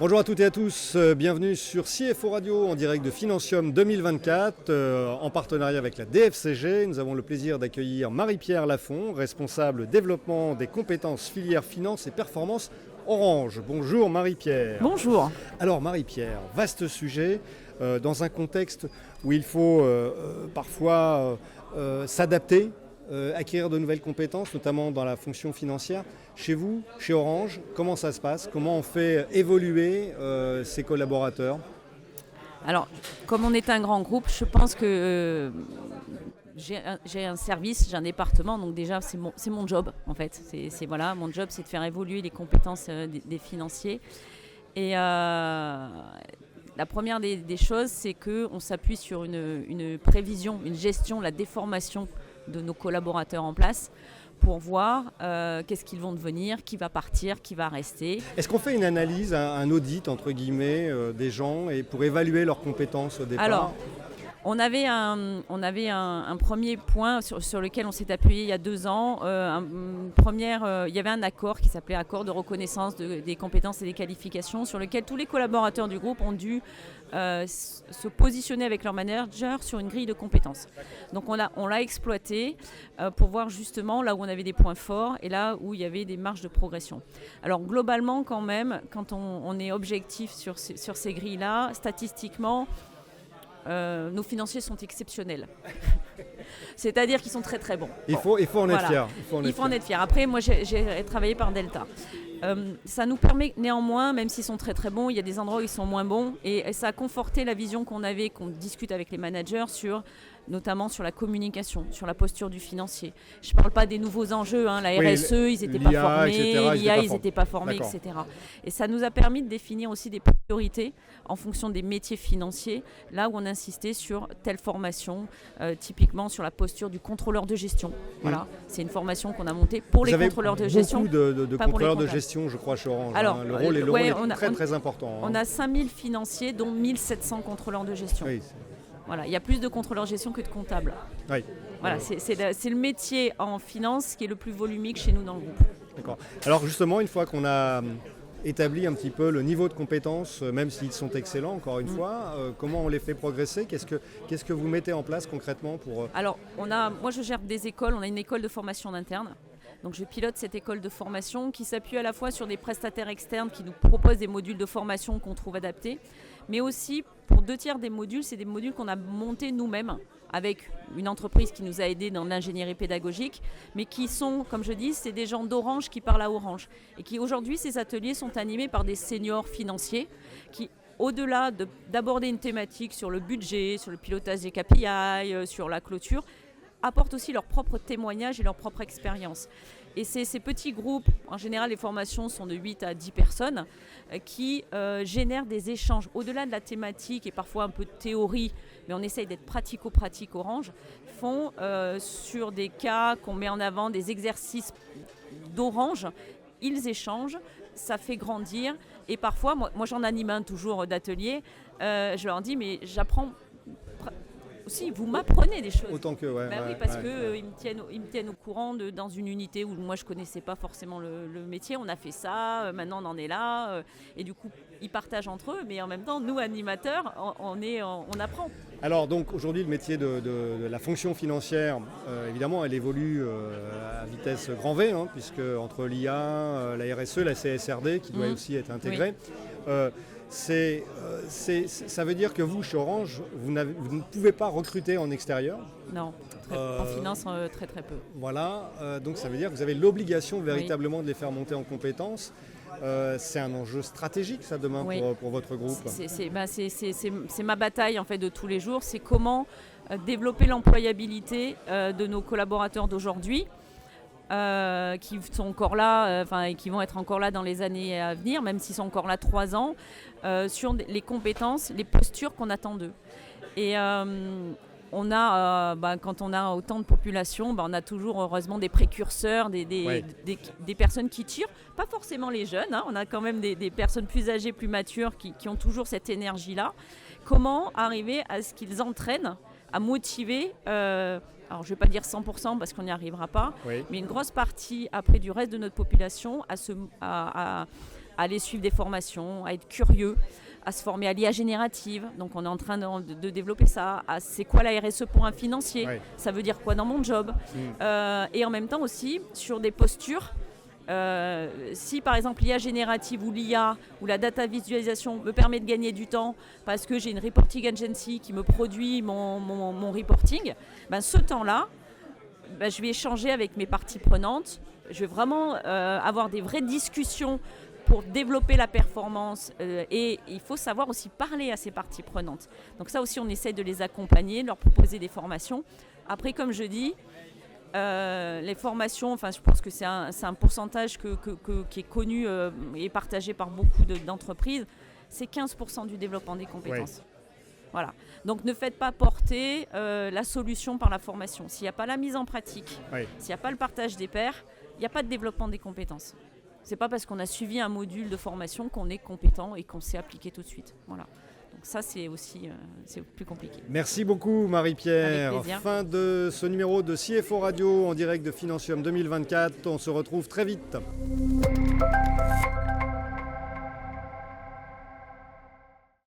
Bonjour à toutes et à tous, bienvenue sur CFO Radio en direct de Financium 2024 en partenariat avec la DFCG. Nous avons le plaisir d'accueillir Marie-Pierre Lafont, responsable développement des compétences filière finance et performance Orange. Bonjour Marie-Pierre. Bonjour. Alors Marie-Pierre, vaste sujet dans un contexte où il faut parfois s'adapter, acquérir de nouvelles compétences, notamment dans la fonction financière. Chez vous, chez Orange, comment ça se passe? Comment on fait évoluer ses collaborateurs? Alors, comme on est un grand groupe, je pense que j'ai un service, j'ai un département, donc déjà c'est mon job en fait. Voilà, mon job, c'est de faire évoluer les compétences des financiers. Et la première des choses, c'est qu'on s'appuie sur une prévision, une gestion, la déformation de nos collaborateurs en place pour voir qu'est-ce qu'ils vont devenir, qui va partir, qui va rester. Est-ce qu'on fait une analyse, un audit entre guillemets des gens et pour évaluer leurs compétences au départ? Alors, on avait un premier point sur lequel on s'est appuyé il y a 2 ans. Il y avait un accord qui s'appelait accord de reconnaissance des compétences et des qualifications sur lequel tous les collaborateurs du groupe ont dû se positionner avec leur manager sur une grille de compétences. Donc on l'a exploité pour voir justement là où on avait des points forts et là où il y avait des marges de progression. Alors globalement quand même, quand on est objectif sur ces grilles-là, statistiquement, nos financiers sont exceptionnels. C'est-à-dire qu'ils sont très très bons. Il faut en être fier. Il faut en être fier. Après, moi j'ai travaillé par Delta. Ça nous permet néanmoins, même s'ils sont très très bons, il y a des endroits où ils sont moins bons et ça a conforté la vision qu'on discute avec les managers notamment sur la communication, sur la posture du financier. Je ne parle pas des nouveaux enjeux, la RSE, ils n'étaient pas formés, l'IA, ils n'étaient pas formés, etc. Et ça nous a permis de définir aussi des priorités en fonction des métiers financiers, là où on insistait sur telle formation, typiquement sur la posture du contrôleur de gestion. Voilà, c'est une formation qu'on a montée pour les contrôleurs de gestion. Vous avez beaucoup de contrôleurs de gestion, je crois, chez Orange. Alors, le rôle est très très important. On a 5000 financiers, dont 1700 contrôleurs de gestion. Oui. Voilà, il y a plus de contrôleurs de gestion que de comptables. Oui. Voilà, c'est le métier en finance qui est le plus volumique chez nous dans le groupe. D'accord. Alors justement, une fois qu'on a établi un petit peu le niveau de compétences, même s'ils sont excellents, encore une fois, comment on les fait progresser? Qu'est-ce que vous mettez en place concrètement pour... Alors, moi je gère des écoles, on a une école de formation interne. Donc je pilote cette école de formation qui s'appuie à la fois sur des prestataires externes qui nous proposent des modules de formation qu'on trouve adaptés, mais aussi pour 2/3 des modules, c'est des modules qu'on a montés nous-mêmes avec une entreprise qui nous a aidés dans l'ingénierie pédagogique, mais qui sont, comme je dis, c'est des gens d'Orange qui parlent à Orange. Et qui aujourd'hui, ces ateliers sont animés par des seniors financiers qui, au-delà d'aborder une thématique sur le budget, sur le pilotage des KPI, sur la clôture, apportent aussi leur propre témoignage et leur propre expérience. Et c'est ces petits groupes, en général les formations sont de 8 à 10 personnes, qui génèrent des échanges au-delà de la thématique et parfois un peu de théorie, mais on essaye d'être pratico-pratique Orange, font sur des cas qu'on met en avant, des exercices d'Orange, ils échangent, ça fait grandir et parfois, moi j'en anime un toujours d'atelier, je leur dis mais j'apprends... Si, vous m'apprenez des choses. Autant que, Oui, parce qu'ils me tiennent au courant dans une unité où moi je ne connaissais pas forcément le métier. On a fait ça, maintenant on en est là. Et du coup, ils partagent entre eux, mais en même temps, nous, animateurs, on apprend. Alors donc aujourd'hui, le métier de la fonction financière, évidemment, elle évolue à vitesse grand V, puisque entre l'IA, la RSE, la CSRD, qui doit aussi être intégrée, ça veut dire que vous, chez Orange, vous ne pouvez pas recruter en extérieur? Non, en finance, très très peu. Voilà, donc ça veut dire que vous avez l'obligation véritablement de les faire monter en compétences. C'est un enjeu stratégique, ça, demain, pour votre groupe. C'est ma bataille, en fait, de tous les jours. C'est comment développer l'employabilité de nos collaborateurs d'aujourd'hui. Qui sont encore là, et qui vont être encore là dans les années à venir, même s'ils sont encore là 3 ans, sur les compétences, les postures qu'on attend d'eux. Et on a, quand on a autant de population, on a toujours heureusement des précurseurs, des personnes qui tirent, pas forcément les jeunes, on a quand même des personnes plus âgées, plus matures qui ont toujours cette énergie-là. Comment arriver à ce qu'ils entraînent, à motiver alors je ne vais pas dire 100% parce qu'on n'y arrivera pas, mais une grosse partie après du reste de notre population à à aller suivre des formations, à être curieux, à se former à l'IA générative. Donc on est en train de développer ça. C'est quoi la RSE pour un financier ? Ça veut dire quoi dans mon job ? Et en même temps aussi sur des postures. Si par exemple l'IA générative ou l'IA ou la data visualisation me permet de gagner du temps parce que j'ai une reporting agency qui me produit mon reporting, ce temps-là, je vais échanger avec mes parties prenantes. Je vais vraiment avoir des vraies discussions pour développer la performance et il faut savoir aussi parler à ces parties prenantes. Donc ça aussi, on essaie de les accompagner, de leur proposer des formations. Après, comme je dis, les formations, je pense que c'est un pourcentage qui est connu et partagé par beaucoup d'entreprises, c'est 15% du développement des compétences. Voilà. Donc ne faites pas porter la solution par la formation. S'il n'y a pas la mise en pratique, s'il n'y a pas le partage des pairs, il n'y a pas de développement des compétences. C'est pas parce qu'on a suivi un module de formation qu'on est compétent et qu'on sait appliquer tout de suite. Voilà. Donc ça, c'est aussi c'est plus compliqué. Merci beaucoup Marie-Pierre. Avec plaisir. Fin de ce numéro de CFO Radio en direct de Financium 2024. On se retrouve très vite.